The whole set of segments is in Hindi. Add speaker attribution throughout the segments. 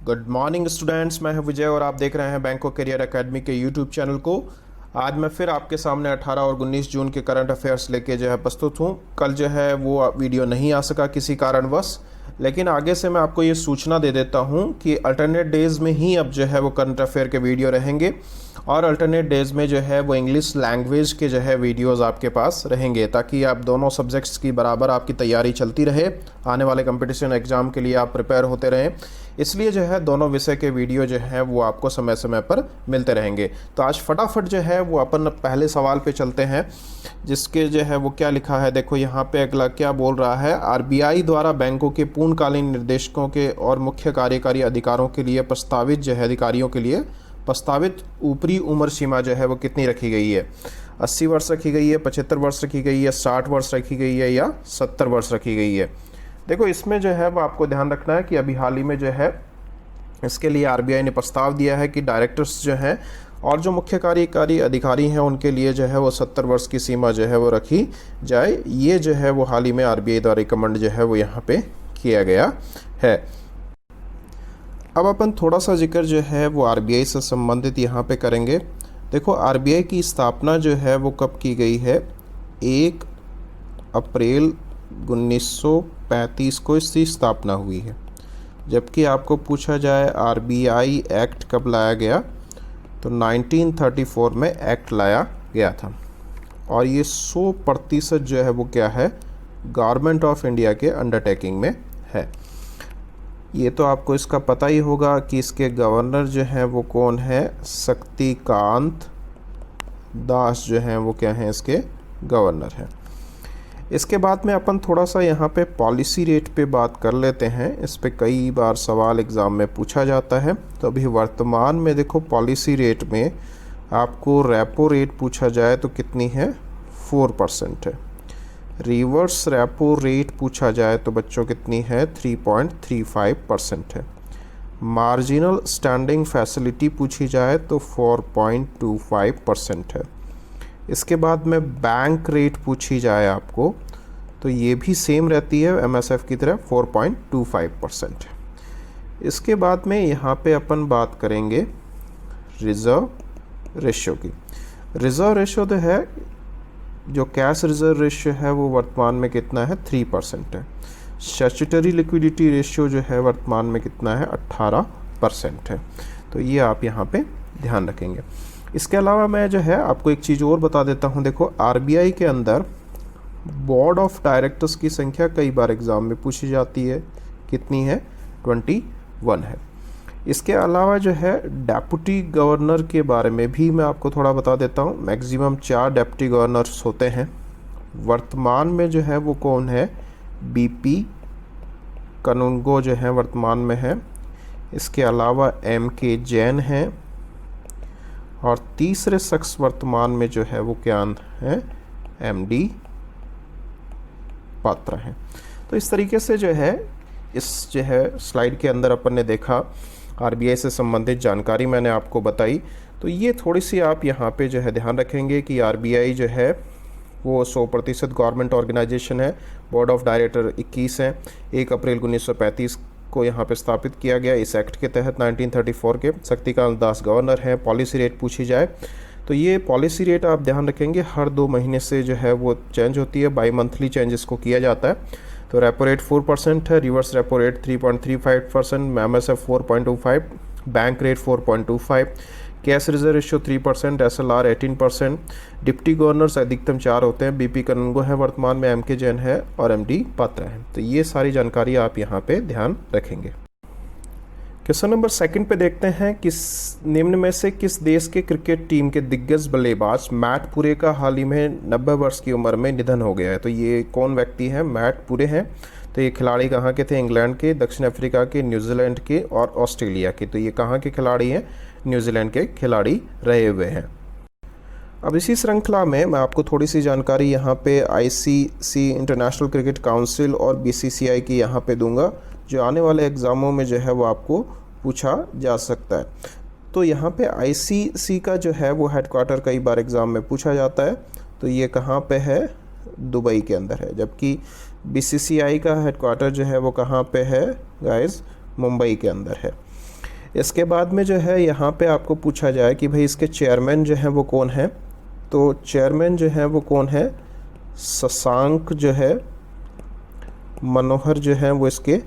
Speaker 1: गुड मॉर्निंग स्टूडेंट्स, मैं हूं विजय और आप देख रहे हैं बैंको करियर एकेडमी के यूट्यूब चैनल को। आज मैं फिर आपके सामने 18 और 19 जून के करंट अफेयर्स लेके प्रस्तुत हूं। कल वो वीडियो नहीं आ सका किसी कारणवश, लेकिन आगे से मैं आपको ये सूचना दे देता हूं कि अल्टरनेट डेज़ में ही अब वो करंट अफेयर के वीडियो रहेंगे और अल्टरनेट डेज़ में वो इंग्लिश लैंग्वेज के वीडियोस आपके पास रहेंगे, ताकि आप दोनों सब्जेक्ट्स की बराबर आपकी तैयारी चलती रहे, आने वाले कंपटीशन एग्ज़ाम के लिए आप प्रिपेयर होते रहें। इसलिए दोनों विषय के वीडियो वो आपको समय समय पर मिलते रहेंगे। तो आज फटाफट वो अपन पहले सवाल पे चलते हैं, जिसके वो क्या लिखा है। देखो यहाँ पे अगला क्या बोल रहा है। आरबीआई द्वारा बैंकों के पूर्णकालीन निर्देशकों के और मुख्य कार्यकारी अधिकारों के लिए प्रस्तावित अधिकारियों के लिए प्रस्तावित ऊपरी उम्र सीमा वो कितनी रखी गई है। 80 वर्ष रखी गई है, 75 वर्ष रखी गई है, 60 वर्ष रखी गई है या 70 वर्ष रखी गई है। देखो इसमें वो आपको ध्यान रखना है कि अभी हाल ही में इसके लिए आरबीआई ने प्रस्ताव दिया है कि डायरेक्टर्स और जो मुख्य कार्यकारी अधिकारी हैं उनके लिए वो 70 वर्ष की सीमा वो रखी जाए। ये वो हाल ही में आरबीआई द्वारा रिकमेंड वो यहाँ पे किया गया है। अब अपन थोड़ा सा जिक्र वो आरबीआई से संबंधित यहाँ पे करेंगे। देखो आरबीआई की स्थापना वो कब की गई है। 1 अप्रैल 1935 को इसकी स्थापना हुई है। जबकि आपको पूछा जाए आरबीआई एक्ट कब लाया गया, तो 1934 में एक्ट लाया गया था और ये 100% वो क्या है, गवर्नमेंट ऑफ इंडिया के अंडरटेकिंग में है। ये तो आपको इसका पता ही होगा कि इसके गवर्नर वो कौन है, शक्तिकांत दास वो क्या हैं, इसके गवर्नर हैं। इसके बाद में अपन थोड़ा सा यहाँ पे पॉलिसी रेट पे बात कर लेते हैं। इस पे कई बार सवाल एग्ज़ाम में पूछा जाता है। तो अभी वर्तमान में देखो पॉलिसी रेट में आपको रेपो रेट पूछा जाए तो कितनी है, 4% है। रिवर्स रेपो रेट पूछा जाए तो बच्चों कितनी है, 3.35% है। मार्जिनल स्टैंडिंग फैसिलिटी पूछी जाए तो 4.25% है। इसके बाद में बैंक रेट पूछी जाए आपको तो ये भी सेम रहती है एमएसएफ की तरह, 4.25% है। इसके बाद में यहाँ पे अपन बात करेंगे रिज़र्व रेशियो की। रिज़र्व रेशियो जो कैश रिज़र्व रेशियो है वो वर्तमान में कितना है, 3% है। स्टैट्यूटरी लिक्विडिटी रेशियो वर्तमान में कितना है, 18% है। तो ये आप यहाँ पे ध्यान रखेंगे। इसके अलावा मैं आपको एक चीज़ और बता देता हूँ। देखो आरबीआई के अंदर बोर्ड ऑफ डायरेक्टर्स की संख्या कई बार एग्ज़ाम में पूछी जाती है, कितनी है, 21 है। इसके अलावा डेप्यूटी गवर्नर के बारे में भी मैं आपको थोड़ा बता देता हूँ। मैक्सिमम 4 डेप्यूटी गवर्नर्स होते हैं। वर्तमान में वो कौन है, बीपी कनुंगो वर्तमान में है। इसके अलावा एमके जैन हैं और तीसरे शख्स वर्तमान में वो क्या है, एमडी पात्रा हैं। तो इस तरीके से इस स्लाइड के अंदर अपन ने देखा आरबीआई से संबंधित जानकारी मैंने आपको बताई। तो ये थोड़ी सी आप यहाँ पे ध्यान रखेंगे कि आरबीआई वो 100% गवर्नमेंट ऑर्गेनाइजेशन है। बोर्ड ऑफ डायरेक्टर 21 हैं। 1 अप्रैल 1935 को यहाँ पे स्थापित किया गया इस एक्ट के तहत। 1934 के शक्तिकांत दास गवर्नर हैं। पॉलिसी रेट पूछी जाए तो ये पॉलिसी रेट आप ध्यान रखेंगे हर 2 महीने से वो चेंज होती है, बाई मंथली चेंज इसको किया जाता है। तो रेपो रेट 4% है, reverse repo rate 3.35%, MSF 4.25, bank rate 4.25, cash reserve ratio 3%, SLR 18%। Deputy governors अधिकतम 4 होते हैं। बीपी कनुंगो है वर्तमान में, एमके जैन है और एमडी पात्रा है। तो ये सारी जानकारी आप यहाँ पे ध्यान रखेंगे। क्वेश्चन नंबर 2 पे देखते हैं, किस निम्न में से किस देश के क्रिकेट टीम के दिग्गज बल्लेबाज मैट पुरे का हाल ही में 90 वर्ष की उम्र में निधन हो गया है। तो ये कौन व्यक्ति है, मैट पुरे हैं। तो ये खिलाड़ी कहाँ के थे, इंग्लैंड के, दक्षिण अफ्रीका के, न्यूजीलैंड के और ऑस्ट्रेलिया के। तो ये कहाँ के खिलाड़ी हैं, न्यूजीलैंड के खिलाड़ी रहे हुए हैं। अब इसी श्रृंखला में मैं आपको थोड़ी सी जानकारी यहाँ पे आईसीसी इंटरनेशनल क्रिकेट काउंसिल और बीसीसीआई की यहाँ पे दूंगा, जो आने वाले एग्ज़ामों में वो आपको पूछा जा सकता है। तो यहाँ पे आईसीसी का वो हेडक्वार्टर कई बार एग्ज़ाम में पूछा जाता है। तो ये कहाँ पे है, दुबई के अंदर है। जबकि बीसीसीआई का हेडक्वार्टर वो कहाँ पे है गाइस, मुंबई के अंदर है। इसके बाद में जो है यहाँ पे आपको पूछा जाए कि भाई इसके चेयरमैन जो हैं वो कौन है, तो चेयरमैन जो है वो कौन है, शशांक जो है मनोहर जो है वो इसके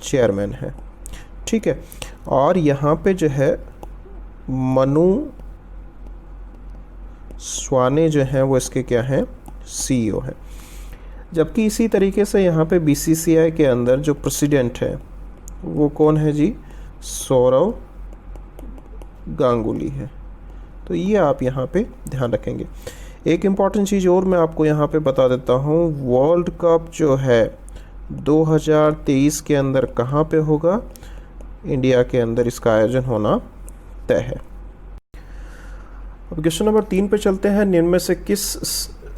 Speaker 1: चेयरमैन है। ठीक है, और यहाँ पे जो है मनु स्वाने जो हैं वो इसके क्या हैं, सीईओ हैं। जबकि इसी तरीके से यहाँ पे बीसीसीआई के अंदर जो प्रेसिडेंट है वो कौन है जी, सौरव गांगुली है। तो ये आप यहाँ पे ध्यान रखेंगे। एक इम्पॉर्टेंट चीज़ और मैं आपको यहाँ पे बता देता हूँ, वर्ल्ड कप जो है 2023 के अंदर कहाँ पे होगा, इंडिया के अंदर इसका आयोजन होना तय है। अब क्वेश्चन नंबर 3 पे चलते हैं। निम्न में से किस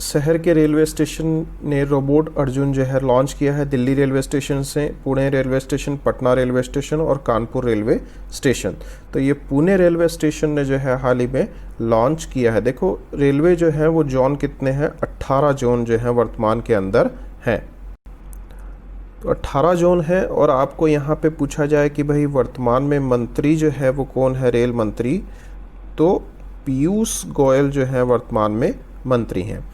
Speaker 1: शहर के रेलवे स्टेशन ने रोबोट अर्जुन जो है लॉन्च किया है? दिल्ली रेलवे स्टेशन से, Pune railway station, Patna railway station और कानपुर रेलवे स्टेशन। तो ये पुणे रेलवे स्टेशन ने जो है हाल ही में लॉन्च किया है। देखो रेलवे जो है वो जोन कितने हैं, 18 जोन जो है वर्तमान के अंदर हैं। तो 18 जोन है। और आपको यहाँ पे पूछा जाए कि भाई वर्तमान में मंत्री जो है वो कौन है, रेल मंत्री, तो पीयूष गोयल जो है वर्तमान में मंत्री हैं।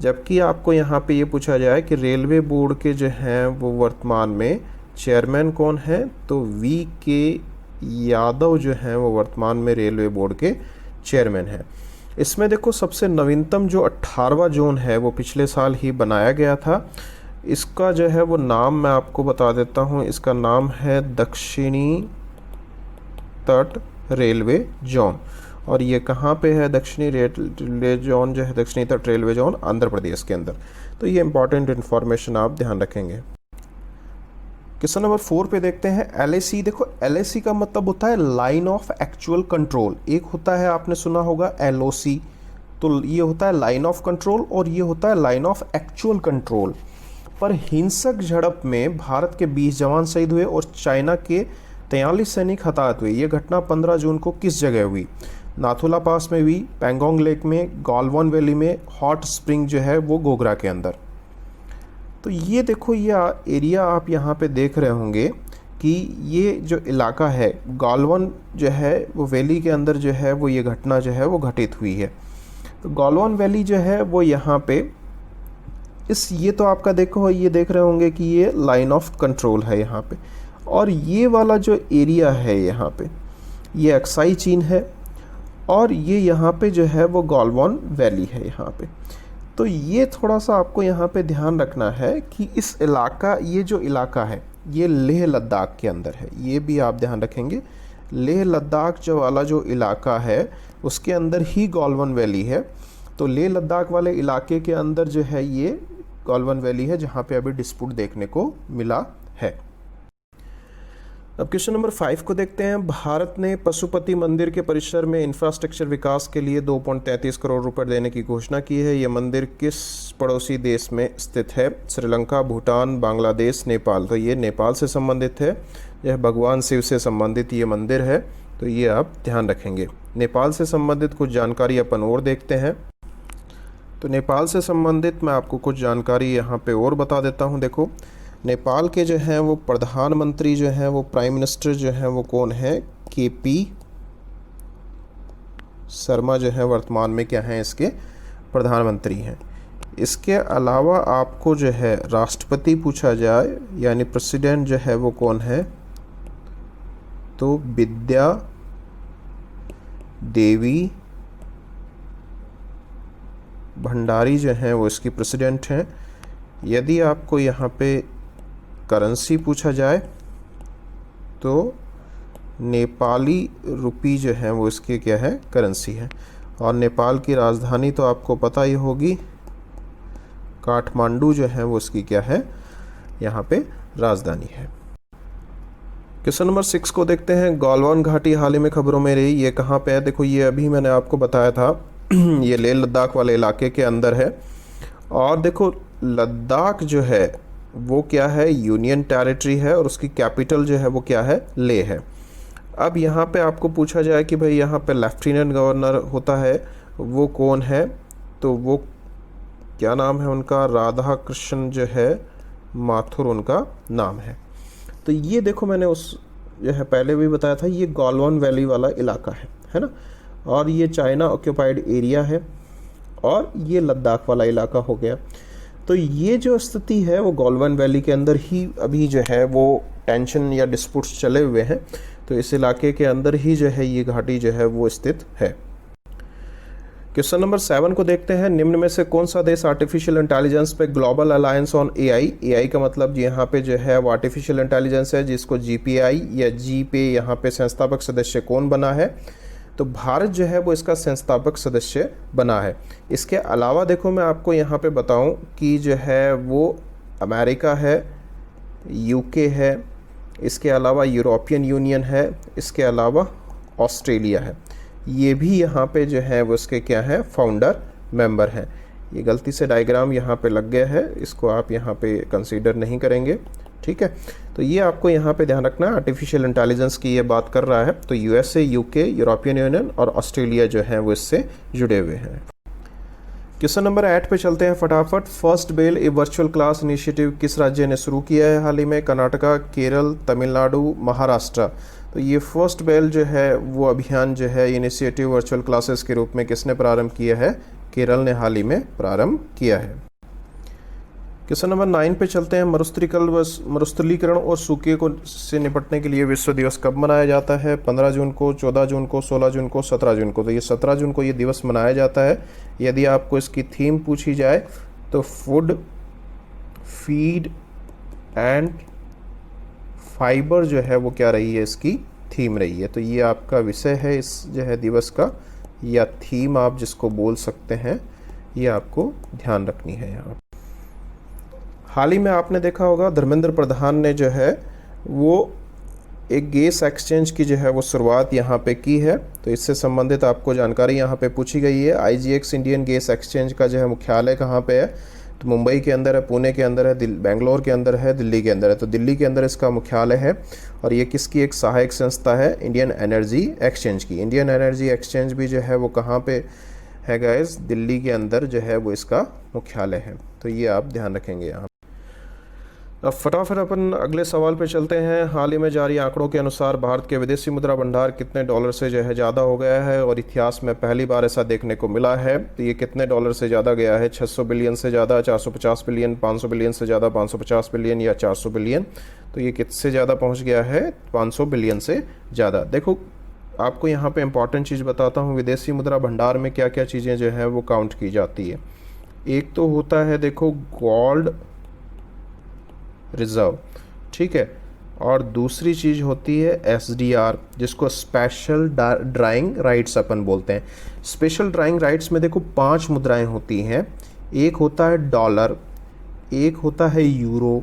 Speaker 1: जबकि आपको यहाँ पे ये पूछा जाए कि रेलवे बोर्ड के जो हैं वो वर्तमान में चेयरमैन कौन है, तो VK यादव जो हैं वो वर्तमान में रेलवे बोर्ड के चेयरमैन हैं। इसमें देखो सबसे नवीनतम जो 18वां जोन है वो पिछले साल ही बनाया गया था। इसका जो है वो नाम मैं आपको बता देता हूँ, इसका नाम है दक्षिणी तट रेलवे जोन। और ये कहाँ पे है, दक्षिणी रेलवे जोन जो है, दक्षिणी तट रेलवे जोन आंध्र प्रदेश के अंदर। तो ये इंपॉर्टेंट इन्फॉर्मेशन आप ध्यान रखेंगे। क्वेश्चन नंबर 4 पे देखते हैं LAC। देखो LAC का मतलब होता है लाइन ऑफ एक्चुअल कंट्रोल। एक होता है आपने सुना होगा LOC, तो ये होता है लाइन ऑफ कंट्रोल और ये होता है लाइन ऑफ एक्चुअल कंट्रोल। पर हिंसक झड़प में भारत के 20 जवान शहीद हुए और चाइना के 43 सैनिक हताहत हुए। ये घटना 15 जून को किस जगह हुई? नाथुला पास में हुई, पैंगोंग लेक में, गालवन वैली में, हॉट स्प्रिंग जो है वो गोगरा के अंदर। तो ये देखो ये एरिया आप यहाँ पे देख रहे होंगे कि ये जो इलाका है गालवन जो है वो वैली के अंदर जो है वो ये घटना जो है वो घटित हुई है। तो गालवन वैली जो है वो यहाँ पे ये तो आपका देखो ये देख रहे होंगे कि ये लाइन ऑफ कंट्रोल है यहाँ पे। और ये वाला जो एरिया है यहाँ पे ये अक्साई चीन है और ये यहाँ पे जो है वो गालवन वैली है यहाँ पे। तो ये थोड़ा सा आपको यहाँ पे ध्यान रखना है कि इस इलाका, ये जो इलाका है ये लेह लद्दाख के अंदर है। ये भी आप ध्यान रखेंगे, लेह लद्दाख जो वाला जो इलाका है उसके अंदर ही गालवन वैली है। तो लेह लद्दाख वाले इलाके के अंदर जो है ये गालवन वैली है जहाँ पे अभी डिस्प्यूट देखने को मिला है। अब क्वेश्चन नंबर 5 को देखते हैं। भारत ने पशुपति मंदिर के परिसर में इंफ्रास्ट्रक्चर विकास के लिए 2.33 करोड़ रुपए देने की घोषणा की है। ये मंदिर किस पड़ोसी देश में स्थित है? श्रीलंका, भूटान, बांग्लादेश, नेपाल। तो ये नेपाल से संबंधित है। यह भगवान शिव से संबंधित ये मंदिर है, तो ये आप ध्यान रखेंगे। नेपाल से संबंधित कुछ जानकारी अपन और देखते हैं। तो नेपाल से संबंधित मैं आपको कुछ जानकारी यहाँ पे और बता देता हूँ। देखो नेपाल के जो हैं वो प्रधानमंत्री जो हैं वो प्राइम मिनिस्टर जो हैं वो कौन है? KP शर्मा जो है वर्तमान में क्या हैं, इसके प्रधानमंत्री हैं। इसके अलावा आपको जो है राष्ट्रपति पूछा जाए यानी प्रेसिडेंट जो है वो कौन है? तो विद्या देवी भंडारी जो हैं वो इसकी प्रेसिडेंट हैं। यदि आपको यहाँ पे करेंसी पूछा जाए तो नेपाली रुपी जो है वो इसकी क्या है? करेंसी है। और नेपाल की राजधानी तो आपको पता ही होगी, काठमांडू जो है वो इसकी क्या है? यहाँ पे राजधानी है। क्वेश्चन नंबर 6 को देखते हैं। गालवन घाटी हाल ही में खबरों में रही, ये कहाँ पे है? देखो ये अभी मैंने आपको बताया था ये लेह लद्दाख वाले इलाके के अंदर है। और देखो लद्दाख जो है वो क्या है? यूनियन टेरिटरी है और उसकी कैपिटल जो है वो क्या है? लेह है। अब यहाँ पे आपको पूछा जाए कि भाई यहाँ पे लेफ्टिनेंट गवर्नर होता है वो कौन है? तो वो क्या नाम है उनका? राधा कृष्ण जो है माथुर उनका नाम है। तो ये देखो मैंने उस जो है पहले भी बताया था, ये गलवान वैली वाला इलाका है ना, और ये चाइना ऑक्यूपाइड एरिया है, और ये लद्दाख वाला इलाका हो गया। तो ये जो स्थिति है वो गलवान वैली के अंदर ही अभी जो है वो टेंशन या डिस्प्यूट्स चले हुए हैं। तो इस इलाके के अंदर ही जो है ये घाटी जो है वो स्थित है। क्वेश्चन नंबर 7 को देखते हैं। निम्न में से कौन सा देश आर्टिफिशियल इंटेलिजेंस पे global alliance on AI, AI का मतलब यहाँ पे जो है वो आर्टिफिशियल इंटेलिजेंस है, जिसको जीपीआई या जी पे यहाँ पे संस्थापक सदस्य कौन बना है? तो भारत जो है वो इसका संस्थापक सदस्य बना है। इसके अलावा देखो मैं आपको यहाँ पे बताऊँ कि जो है वो अमेरिका है, यूके है, इसके अलावा यूरोपियन यूनियन है, इसके अलावा ऑस्ट्रेलिया है। ये भी यहाँ पे जो है वो इसके क्या है, फाउंडर मेंबर हैं। ये गलती से डायग्राम यहाँ पे लग गया है, इसको आप यहाँ पे कंसीडर नहीं करेंगे, ठीक है। तो ये आपको यहाँ पे ध्यान रखना है, आर्टिफिशियल इंटेलिजेंस की ये बात कर रहा है। तो यूएसए, यूके, यूरोपियन यूनियन और ऑस्ट्रेलिया जो है वो इससे जुड़े हुए हैं। क्वेश्चन नंबर 8 पे चलते हैं फटाफट। फर्स्ट बेल ए वर्चुअल क्लास इनिशिएटिव किस राज्य ने शुरू किया है हाल ही में? कर्नाटका, केरल, तमिलनाडु, महाराष्ट्र। तो ये फर्स्ट बेल जो है वो अभियान जो है इनिशिएटिव वर्चुअल क्लासेस के रूप में किसने प्रारंभ किया है? केरल ने हाल ही में प्रारंभ किया है। क्वेश्चन नंबर 9 पे चलते हैं। मरुस्थलीकरण और सूखे को से निपटने के लिए विश्व दिवस कब मनाया जाता है? 15 जून को, 14 जून को, 16 जून को, 17 जून को। तो ये 17 जून को ये दिवस मनाया जाता है। यदि आपको इसकी थीम पूछी जाए तो फूड, फीड एंड फाइबर जो है वो क्या रही है, इसकी थीम रही है। तो ये आपका विषय है इस जो है दिवस का, या थीम आप जिसको बोल सकते हैं, ये आपको ध्यान रखनी है यहाँ। हाल ही में आपने देखा होगा धर्मेंद्र प्रधान ने जो है वो एक गैस एक्सचेंज की जो है वो शुरुआत यहाँ पे की है। तो इससे संबंधित आपको जानकारी यहाँ पे पूछी गई है। आईजीएक्स इंडियन गैस एक्सचेंज का जो है मुख्यालय कहाँ पे है? तो मुंबई के अंदर है, पुणे के अंदर है, बेंगलोर के अंदर है, दिल्ली के अंदर है। तो दिल्ली के अंदर इसका मुख्यालय है। और ये किसकी एक सहायक संस्था है? इंडियन एनर्जी एक्सचेंज की। इंडियन एनर्जी एक्सचेंज भी जो है वो कहाँ पे है गाइस? दिल्ली के अंदर जो है वो इसका मुख्यालय है। तो ये आप ध्यान रखेंगे यहाँ। अब फटाफट अपन अगले सवाल पे चलते हैं। हाल ही में जारी आंकड़ों के अनुसार भारत के विदेशी मुद्रा भंडार कितने डॉलर से जो है ज़्यादा हो गया है? और इतिहास में पहली बार ऐसा देखने को मिला है। तो ये कितने डॉलर से ज़्यादा गया है? 600 बिलियन से ज़्यादा, 450 बिलियन, 500 बिलियन से ज़्यादा, 550 बिलियन या 400 बिलियन? तो ये किससे ज़्यादा पहुँच गया है? 500 बिलियन से ज़्यादा। देखो आपको यहाँ पर इंपॉर्टेंट चीज़ बताता हूँ। विदेशी मुद्रा भंडार में क्या क्या चीज़ें जो है वो काउंट की जाती है। एक तो होता है देखो गोल्ड रिजर्व, ठीक है। और दूसरी चीज़ होती है एसडीआर, जिसको स्पेशल ड्राइंग राइट्स अपन बोलते हैं। स्पेशल ड्राइंग राइट्स में देखो 5 मुद्राएं होती हैं। एक होता है डॉलर, एक होता है यूरो,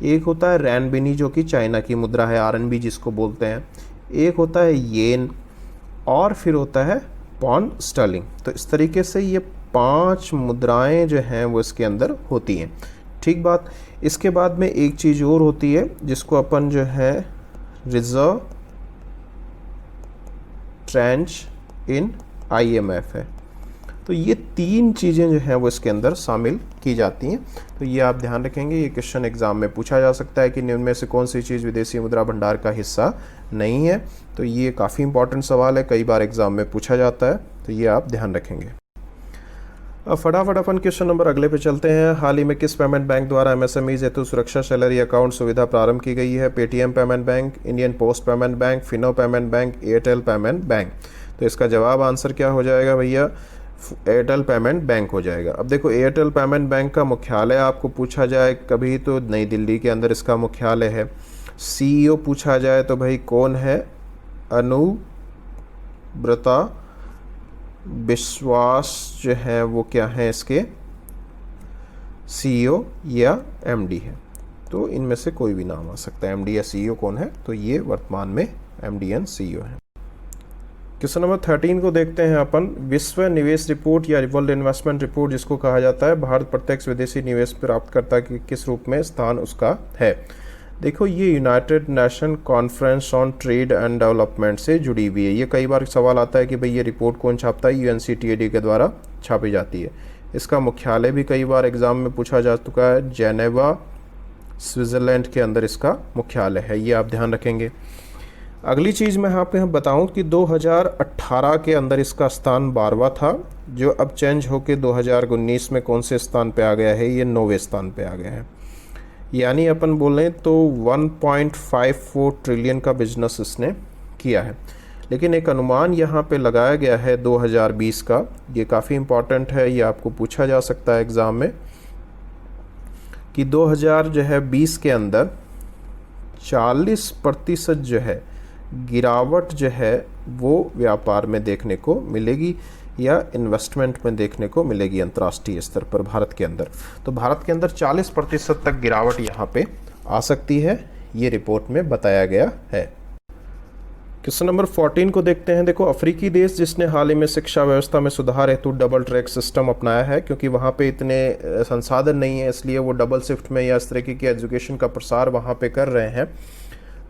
Speaker 1: एक होता है रैनबिनी जो कि चाइना की मुद्रा है, आरएनबी जिसको बोलते हैं, एक होता है येन, और फिर होता है पॉन्ड स्टर्लिंग। तो इस तरीके से ये 5 मुद्राएं जो हैं वो इसके अंदर होती हैं, ठीक बात। इसके बाद में एक चीज़ और होती है जिसको अपन जो है रिजर्व ट्रेंच इन आईएमएफ है। तो ये 3 चीज़ें जो हैं वो इसके अंदर शामिल की जाती हैं। तो ये आप ध्यान रखेंगे। ये क्वेश्चन एग्जाम में पूछा जा सकता है कि निम्न में से कौन सी चीज़ विदेशी मुद्रा भंडार का हिस्सा नहीं है। तो ये काफ़ी इंपॉर्टेंट सवाल है, कई बार एग्जाम में पूछा जाता है। तो ये आप ध्यान रखेंगे। अब फटाफट अपन क्वेश्चन नंबर अगले पे चलते हैं। हाल ही में किस पेमेंट बैंक द्वारा एमएसएमईज हेतु सुरक्षा सैलरी अकाउंट सुविधा प्रारंभ की गई है? Paytm payment bank, Indian post payment bank, Fino payment bank, Airtel payment bank. तो इसका जवाब आंसर क्या हो जाएगा भैया? एयरटेल पेमेंट बैंक हो जाएगा। अब देखो एयरटेल पेमेंट बैंक का मुख्यालय आपको पूछा जाए कभी तो नई दिल्ली के अंदर इसका मुख्यालय है। सीईओ पूछा जाए तो भाई कौन है? अनुब्रता विश्वास जो है वो क्या है इसके सीईओ या एमडी है। तो इनमें से कोई भी नाम आ सकता है। एमडी या सीईओ कौन है? तो ये वर्तमान में एमडी एंड सीईओ है। क्वेश्चन नंबर 13 को देखते हैं अपन। विश्व निवेश रिपोर्ट या वर्ल्ड इन्वेस्टमेंट रिपोर्ट जिसको कहा जाता है, भारत प्रत्यक्ष विदेशी निवेश प्राप्तकर्ता की किस रूप में स्थान उसका है? देखो ये United nation conference on trade and development से जुड़ी हुई है। ये कई बार सवाल आता है कि भाई ये रिपोर्ट कौन छापता है? यूएनसीटीएडी के द्वारा छापी जाती है। इसका मुख्यालय भी कई बार एग्जाम में पूछा जा चुका है। जेनेवा स्विट्ज़रलैंड के अंदर इसका मुख्यालय है। ये आप ध्यान रखेंगे। अगली चीज़ मैं यहाँ पे बताऊँ कि 2018 के अंदर इसका स्थान 12वां था, जो अब चेंज होके 2019 में कौन से स्थान पे आ गया है, ये 9वें स्थान पे आ गया है। यानी अपन बोलें तो 1.54 ट्रिलियन का बिजनेस इसने किया है। लेकिन एक अनुमान यहाँ पे लगाया गया है 2020 का, ये काफ़ी इम्पॉर्टेंट है, ये आपको पूछा जा सकता है एग्ज़ाम में, कि 2020 के अंदर 40% जो है गिरावट जो है वो व्यापार में देखने को मिलेगी या इन्वेस्टमेंट में देखने को मिलेगी अंतर्राष्ट्रीय स्तर पर भारत के अंदर। तो भारत के अंदर 40% तक गिरावट यहाँ पे आ सकती है, ये रिपोर्ट में बताया गया है। क्वेश्चन नंबर 14 को देखते हैं। देखो, अफ्रीकी देश जिसने हाल ही में शिक्षा व्यवस्था में सुधार हेतु डबल ट्रैक सिस्टम अपनाया है, क्योंकि वहाँ पे इतने संसाधन नहीं है, इसलिए वो डबल शिफ्ट में या इस तरीके की एजुकेशन का प्रसार वहाँ पे कर रहे हैं।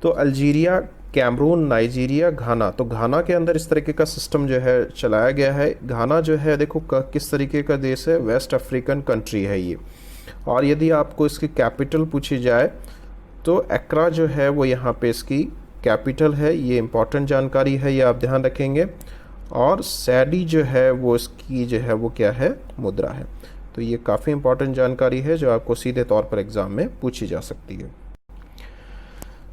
Speaker 1: तो अल्जीरिया, कैमरून, नाइजीरिया, घाना, तो घाना के अंदर इस तरीके का सिस्टम जो है चलाया गया है। घाना जो है देखो किस तरीके का देश है, वेस्ट अफ्रीकन कंट्री है ये। और यदि आपको इसकी कैपिटल पूछी जाए तो एक्रा जो है वो यहाँ पे इसकी कैपिटल है, ये इंपॉर्टेंट जानकारी है, ये आप ध्यान रखेंगे। और सैडी जो है वो इसकी जो है वो क्या है, मुद्रा है। तो ये काफ़ी इंपॉर्टेंट जानकारी है जो आपको सीधे तौर पर एग्ज़ाम में पूछी जा सकती है।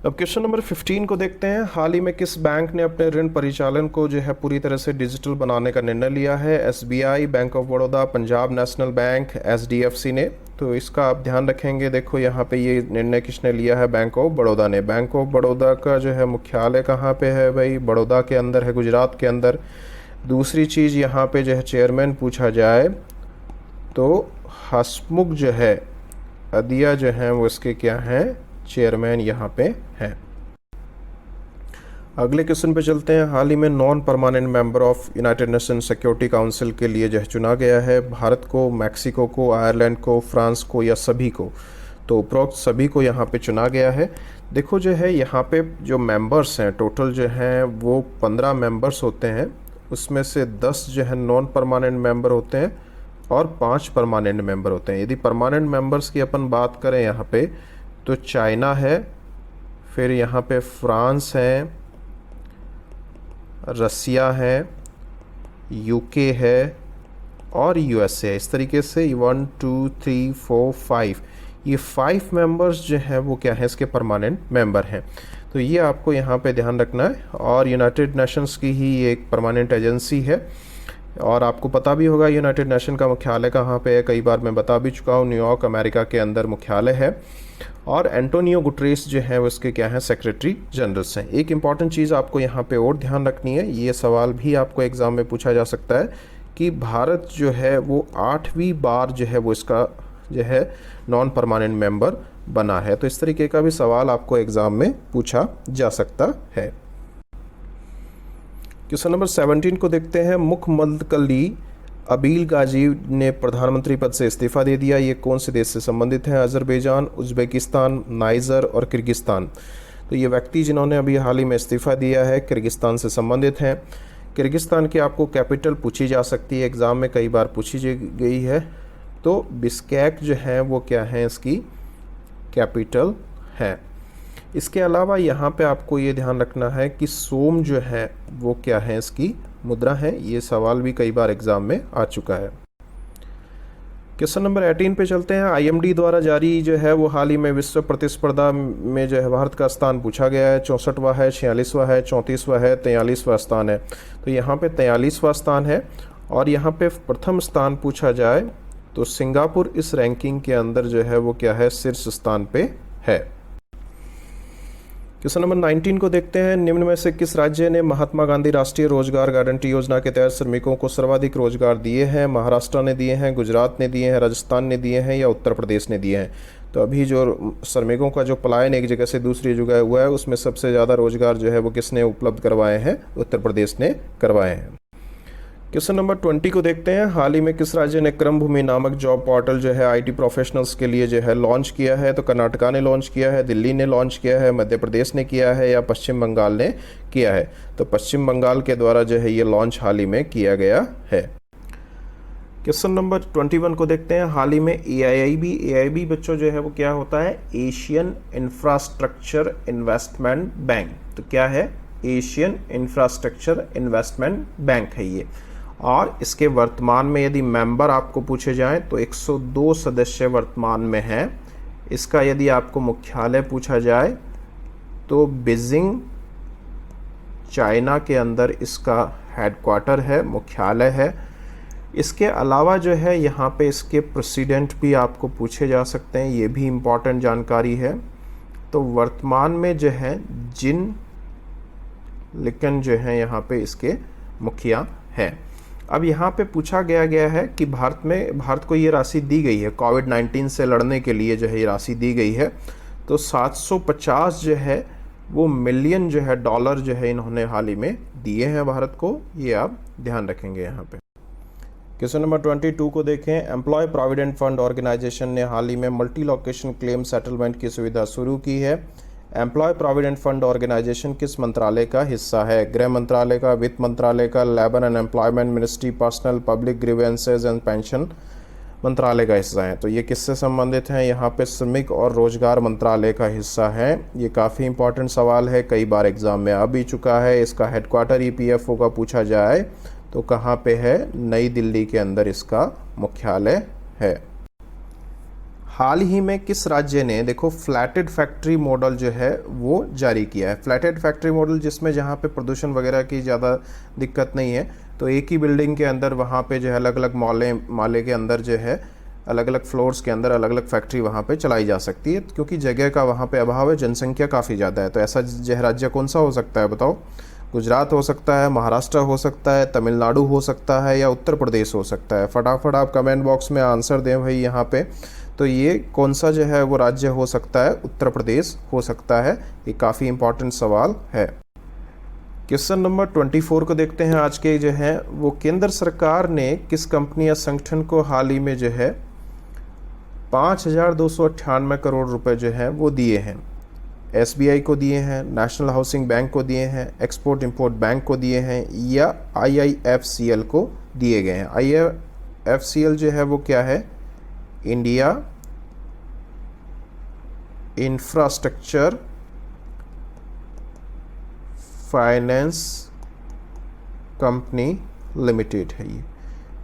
Speaker 1: अब क्वेश्चन नंबर 15 को देखते हैं। हाल ही में किस बैंक ने अपने ऋण परिचालन को जो है पूरी तरह से डिजिटल बनाने का निर्णय लिया है? SBI, bank of Baroda, Punjab national bank, HDFC ने। तो इसका आप ध्यान रखेंगे। देखो यहाँ पे ये निर्णय किसने लिया है? बैंक ऑफ बड़ौदा ने। बैंक ऑफ बड़ौदा का जो है मुख्यालय कहाँ पे है भाई? बड़ौदा के अंदर है, गुजरात के अंदर। दूसरी चीज़ यहाँ पे जो है चेयरमैन पूछा जाए तो हसमुख जो है अदिया जो हैं वो इसके क्या हैं? चेयरमैन यहाँ पे हैं। अगले क्वेश्चन पे चलते हैं। हाल ही में non permanent member of United nation security council के लिए जो है चुना गया है। भारत को, मैक्सिको को, आयरलैंड को, फ्रांस को या सभी को? तो उपरोक्त सभी को यहाँ पे चुना गया है। देखो जो है यहाँ पे जो मेंबर्स हैं टोटल जो हैं वो 15 मेंबर्स होते हैं, उसमें से 10 जो है नॉन परमानेंट मेंबर होते हैं और 5 परमानेंट मेंबर होते हैं। यदि परमानेंट मेंबर्स की अपन बात करें यहाँ पे तो चाइना है, फिर यहाँ पे फ्रांस है, रसिया है, यूके है और यूएसए है। इस तरीके से 1 2 3 4 5 ये 5 मेंबर्स जो हैं वो क्या है? इसके परमानेंट मेंबर हैं। तो ये आपको यहाँ पे ध्यान रखना है। और यूनाइटेड नेशंस की ही एक परमानेंट एजेंसी है और आपको पता भी होगा यूनाइटेड नेशन का मुख्यालय कहाँ पे है, कई बार मैं बता भी चुका हूँ, न्यूयॉर्क अमेरिका के अंदर मुख्यालय है। और एंटोनियो गुटरेस जो है वो इसके क्या है? सेक्रेटरी जनरल्स हैं। एक इम्पॉर्टेंट चीज़ आपको यहाँ पे और ध्यान रखनी है, ये सवाल भी आपको एग्ज़ाम में पूछा जा सकता है कि भारत जो है वो 8वीं बार जो है वो इसका जो है नॉन परमानेंट मेंबर बना है। तो इस तरीके का भी सवाल आपको एग्ज़ाम में पूछा जा सकता है। क्वेश्चन नंबर 17 को देखते हैं। मुखमदकली अबील गाजी ने प्रधानमंत्री पद से इस्तीफा दे दिया। ये कौन से देश से संबंधित हैं? अजरबैजान, उज़्बेकिस्तान, नाइजर और किर्गिस्तान। तो ये व्यक्ति जिन्होंने अभी हाल ही में इस्तीफा दिया है किर्गिस्तान से संबंधित हैं। किर्गिस्तान की आपको कैपिटल पूछी जा सकती है, एग्ज़ाम में कई बार पूछी गई है। तो बिश्केक जो है वो क्या है? इसकी कैपिटल है। इसके अलावा यहाँ पे आपको ये ध्यान रखना है कि सोम जो है वो क्या है? इसकी मुद्रा है। ये सवाल भी कई बार एग्जाम में आ चुका है। क्वेश्चन नंबर 18 पे चलते हैं। आईएमडी द्वारा जारी जो है वो हाल ही में विश्व प्रतिस्पर्धा में जो है भारत का स्थान पूछा गया है। 64वां है, 46वां है, 34वां है, 43वां स्थान है। तो यहाँ पे 43वां स्थान है। और यहाँ पे प्रथम स्थान पूछा जाए तो सिंगापुर इस रैंकिंग के अंदर जो है वो क्या है? शीर्ष स्थान पे है। क्वेश्चन नंबर 19 को देखते हैं। निम्न में से किस राज्य ने महात्मा गांधी राष्ट्रीय रोजगार गारंटी योजना के तहत श्रमिकों को सर्वाधिक रोजगार दिए हैं? महाराष्ट्र ने दिए हैं, गुजरात ने दिए हैं, राजस्थान ने दिए हैं या उत्तर प्रदेश ने दिए हैं? तो अभी जो श्रमिकों का जो पलायन एक जगह से दूसरी जगह हुआ है उसमें सबसे ज़्यादा रोजगार जो है वो किसने उपलब्ध करवाए हैं? उत्तर प्रदेश ने करवाए हैं। क्वेश्चन नंबर 20 को देखते हैं। हाल ही में किस राज्य ने क्रमभूमि नामक जॉब पोर्टल जो है आईटी प्रोफेशनल्स के लिए जो है लॉन्च किया है? तो कर्नाटका ने लॉन्च किया है, दिल्ली ने लॉन्च किया है, मध्य प्रदेश ने किया है या पश्चिम बंगाल ने किया है? तो पश्चिम बंगाल के द्वारा जो है ये लॉन्च हाल ही में किया गया है। क्वेश्चन नंबर 21 को देखते हैं। हाल ही में एआईबी बच्चों जो है वो क्या होता है? Asian infrastructure investment bank. तो क्या है? एशियन इंफ्रास्ट्रक्चर इन्वेस्टमेंट बैंक है ये। और इसके वर्तमान में यदि मेंबर आपको पूछे जाएं तो 102 सदस्य वर्तमान में हैं। इसका यदि आपको मुख्यालय पूछा जाए तो बीजिंग चाइना के अंदर इसका हेडक्वार्टर है, मुख्यालय है। इसके अलावा जो है यहाँ पे इसके प्रेसिडेंट भी आपको पूछे जा सकते हैं, ये भी इम्पॉर्टेंट जानकारी है। तो वर्तमान में जो है जिन लिकन जो है यहाँ पे इसके मुखिया हैं। अब यहाँ पे पूछा गया है कि भारत को ये राशि दी गई है, कोविड-19 से लड़ने के लिए जो है ये राशि दी गई है। तो 750 जो है वो मिलियन जो है डॉलर जो है इन्होंने हाल ही में दिए हैं भारत को, ये आप ध्यान रखेंगे यहाँ पे। क्वेश्चन नंबर 22 को देखें। एम्प्लॉय प्रोविडेंट फंड ऑर्गेनाइजेशन ने हाल ही में मल्टी लोकेशन क्लेम सेटलमेंट की सुविधा शुरू की है। एम्प्लॉय प्रोविडेंट फंड ऑर्गेनाइजेशन किस मंत्रालय का हिस्सा है? गृह मंत्रालय का, वित्त मंत्रालय का, labour and employment ministry, personnel public grievances and pension मंत्रालय का हिस्सा है। तो ये किससे संबंधित हैं? यहाँ पे श्रमिक और रोजगार मंत्रालय का हिस्सा है। ये काफ़ी इंपॉर्टेंट सवाल है, कई बार एग्जाम में आ भी चुका है। इसका हेडक्वार्टर ईपीएफओ का पूछा जाए तो कहाँ पे है? नई दिल्ली के अंदर इसका मुख्यालय है। हाल ही में किस राज्य ने देखो फ्लैटेड फैक्ट्री मॉडल जो है वो जारी किया है? फ्लैटेड फैक्ट्री मॉडल जिसमें जहाँ पे प्रदूषण वगैरह की ज़्यादा दिक्कत नहीं है, तो एक ही बिल्डिंग के अंदर वहाँ पे जो है अलग अलग माले के अंदर जो है अलग अलग फ्लोर्स के अंदर अलग अलग फैक्ट्री वहाँ पे चलाई जा सकती है, क्योंकि जगह का वहाँ पे अभाव है, जनसंख्या काफ़ी ज़्यादा है। तो ऐसा जो राज्य कौन सा हो सकता है बताओ? गुजरात हो सकता है, महाराष्ट्र हो सकता है, तमिलनाडु हो सकता है, या उत्तर प्रदेश हो सकता है। फटाफट आप कमेंट बॉक्स में आंसर दें भाई यहाँ पे। तो ये कौन सा जो है वो राज्य हो सकता है? उत्तर प्रदेश हो सकता है। ये काफ़ी इंपॉर्टेंट सवाल है। क्वेश्चन नंबर 24 को देखते हैं। आज के जो है वो केंद्र सरकार ने किस कंपनी या संगठन को हाल ही में जो है 5,298 करोड़ रुपए जो है वो दिए हैं? एसबीआई को दिए हैं, नेशनल हाउसिंग बैंक को दिए हैं, एक्सपोर्ट इंपोर्ट बैंक को दिए हैं, या आईआईएफसीएल को दिए गए हैं? आईआईएफसीएल जो है वो क्या है? India infrastructure finance company limited है ये।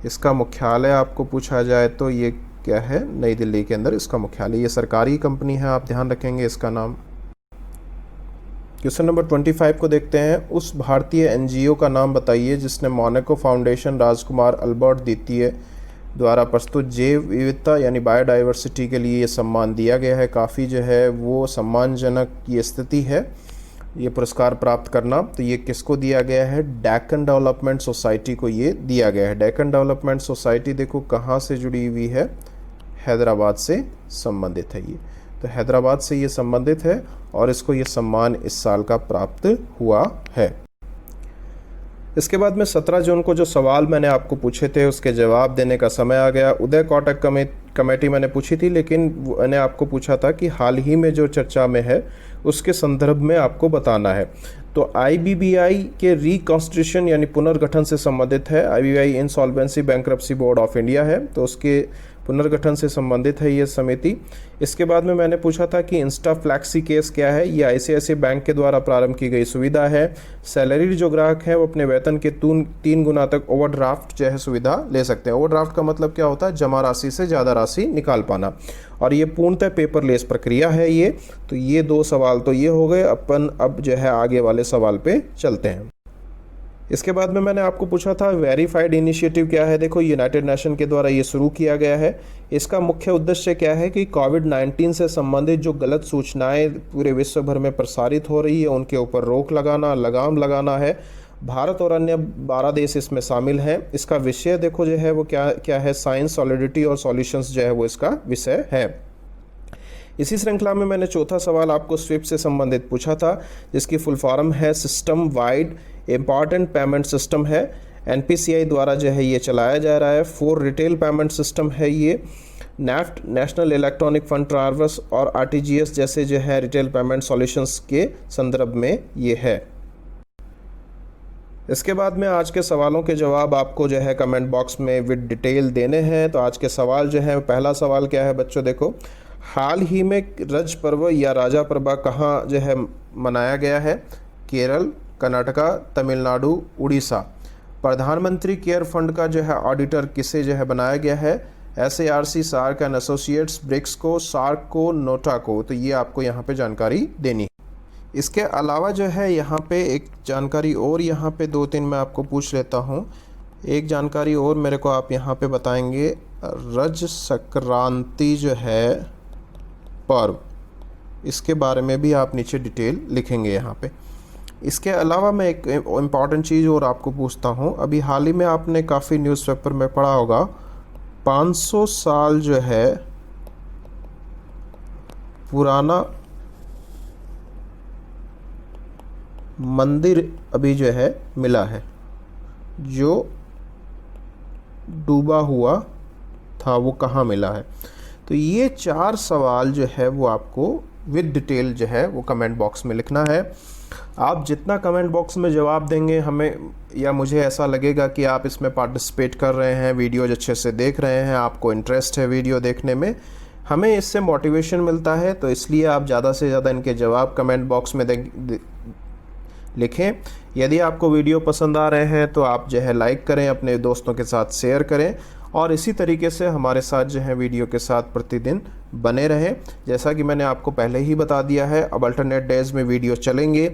Speaker 1: इसका मुख्यालय आपको पूछा जाए तो ये क्या है? नई दिल्ली के अंदर इसका मुख्यालय। ये सरकारी कंपनी है, आप ध्यान रखेंगे इसका नाम। क्वेश्चन नंबर 25 को देखते हैं। उस भारतीय एनजीओ का नाम बताइए जिसने मोनाको फाउंडेशन राजकुमार अल्बर्ट द्वितीय द्वारा प्रस्तुत जैव विविधता यानी बायोडाइवर्सिटी के लिए ये सम्मान दिया गया है। काफ़ी जो है वो सम्मानजनक ये स्थिति है ये पुरस्कार प्राप्त करना। तो ये किसको दिया गया है? डेक्कन डेवलपमेंट सोसाइटी को ये दिया गया है। डेक्कन डेवलपमेंट सोसाइटी देखो कहाँ से जुड़ी हुई है? हैदराबाद से संबंधित है ये। तो हैदराबाद से ये संबंधित है और इसको ये सम्मान इस साल का प्राप्त हुआ है। इसके बाद में 17 जून को जो सवाल मैंने आपको पूछे थे उसके जवाब देने का समय आ गया। उदय कोटक कमेटी मैंने पूछी थी, लेकिन मैंने आपको पूछा था कि हाल ही में जो चर्चा में है उसके संदर्भ में आपको बताना है। तो आईबीबीआई के रिकॉन्स्टिट्यूशन यानी पुनर्गठन से संबंधित है। IBBI insolvency bankruptcy board of India है, तो उसके पुनर्गठन से संबंधित है ये समिति। इसके बाद में मैंने पूछा था कि इंस्टा फ्लैक्सी केस क्या है? ये आईसीआईसीआई बैंक के द्वारा प्रारंभ की गई सुविधा है। सैलरी जो ग्राहक है वो अपने वेतन के 3 गुना तक ओवरड्राफ्ट जो है सुविधा ले सकते हैं। ओवरड्राफ्ट का मतलब क्या होता है? जमा राशि से ज़्यादा राशि निकाल पाना, और ये पूर्णतः पेपरलेस प्रक्रिया है ये। तो ये 2 सवाल तो ये हो गए। अपन अब जो है आगे वाले सवाल पे चलते हैं। इसके बाद में मैंने आपको पूछा था वेरीफाइड इनिशिएटिव क्या है? देखो यूनाइटेड नेशन के द्वारा ये शुरू किया गया है। इसका मुख्य उद्देश्य क्या है कि कोविड-19 से संबंधित जो गलत सूचनाएं पूरे विश्व भर में प्रसारित हो रही है उनके ऊपर रोक लगाना, लगाम लगाना है। भारत और अन्य 12 देश इसमें शामिल हैं। इसका विषय देखो जो है वो क्या है? साइंस, सॉलिडिटी और सॉल्यूशंस जो है वो इसका विषय है। इसी श्रृंखला में मैंने चौथा सवाल आपको स्विफ्ट से संबंधित पूछा था, जिसकी फुल फॉर्म है system wide important payment system है। एनपीसीआई द्वारा जो है ये चलाया जा रहा है। 4 रिटेल पेमेंट सिस्टम है ये। NEFT national electronic fund transfer और आरटीजीएस जैसे जो है रिटेल पेमेंट सॉल्यूशंस के संदर्भ में ये है। इसके बाद में आज के सवालों के जवाब आपको जो है कमेंट बॉक्स में विद डिटेल देने हैं। तो आज के सवाल जो है, पहला सवाल क्या है बच्चों? देखो, हाल ही में रज पर्व या राजा पर्व कहाँ जो है मनाया गया है? केरल, कर्नाटका, तमिलनाडु, उड़ीसा। प्रधानमंत्री केयर फंड का जो है ऑडिटर किसे जो है बनाया गया है? SARC, SAARC and associates, BRICS को, सार्क को, नोटा को। तो ये आपको यहाँ पे जानकारी देनी है। इसके अलावा जो है यहाँ पे एक जानकारी और यहाँ पे 2-3 मैं आपको पूछ लेता हूँ। एक जानकारी और मेरे को आप यहाँ पे बताएंगे, रज संक्रांति जो है पर्व, इसके बारे में भी आप नीचे डिटेल लिखेंगे यहाँ पे। इसके अलावा मैं एक इम्पॉर्टेंट चीज़ और आपको पूछता हूँ। अभी हाल ही में आपने काफ़ी न्यूज़पेपर में पढ़ा होगा, 500 साल जो है पुराना मंदिर अभी जो है मिला है, जो डूबा हुआ था, वो कहाँ मिला है? तो ये 4 सवाल जो है वो आपको विद डिटेल जो है वो कमेंट बॉक्स में लिखना है। आप जितना कमेंट बॉक्स में जवाब देंगे, हमें या मुझे ऐसा लगेगा कि आप इसमें पार्टिसिपेट कर रहे हैं, वीडियोज अच्छे से देख रहे हैं, आपको इंटरेस्ट है वीडियो देखने में, हमें इससे मोटिवेशन मिलता है। तो इसलिए आप ज़्यादा से ज़्यादा इनके जवाब कमेंट बॉक्स में लिखें। यदि आपको वीडियो पसंद आ रहे हैं तो आप जो है लाइक करें, अपने दोस्तों के साथ शेयर करें, और इसी तरीके से हमारे साथ जो है वीडियो के साथ प्रतिदिन बने रहें। जैसा कि मैंने आपको पहले ही बता दिया है, अब अल्टरनेट डेज में वीडियो चलेंगे।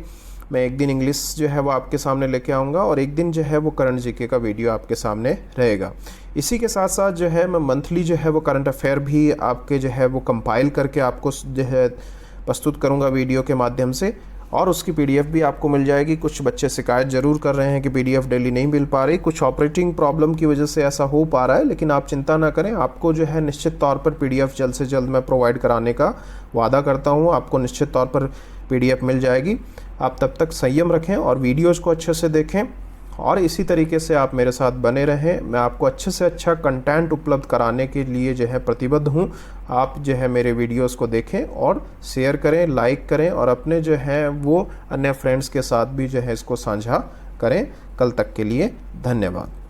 Speaker 1: मैं एक दिन इंग्लिश जो है वो आपके सामने लेके आऊँगा, और एक दिन जो है वो करंट जीके का वीडियो आपके सामने रहेगा। इसी के साथ साथ जो है मैं मंथली जो है वो करंट अफेयर भी आपके जो है वो कंपाइल करके आपको जो है प्रस्तुत करूँगा वीडियो के माध्यम से, और उसकी PDF भी आपको मिल जाएगी। कुछ बच्चे शिकायत ज़रूर कर रहे हैं कि PDF डेली नहीं मिल पा रही, कुछ ऑपरेटिंग प्रॉब्लम की वजह से ऐसा हो पा रहा है, लेकिन आप चिंता ना करें, आपको जो है निश्चित तौर पर PDF जल्द से जल्द मैं प्रोवाइड कराने का वादा करता हूँ। आपको निश्चित तौर पर PDF मिल जाएगी। आप तब तक संयम रखें और वीडियोज़ को अच्छे से देखें, और इसी तरीके से आप मेरे साथ बने रहें। मैं आपको अच्छे से अच्छा कंटेंट उपलब्ध कराने के लिए जो है प्रतिबद्ध हूँ। आप जो है मेरे वीडियोस को देखें और शेयर करें, लाइक करें, और अपने जो है वो अन्य फ्रेंड्स के साथ भी जो है इसको साझा करें। कल तक के लिए धन्यवाद।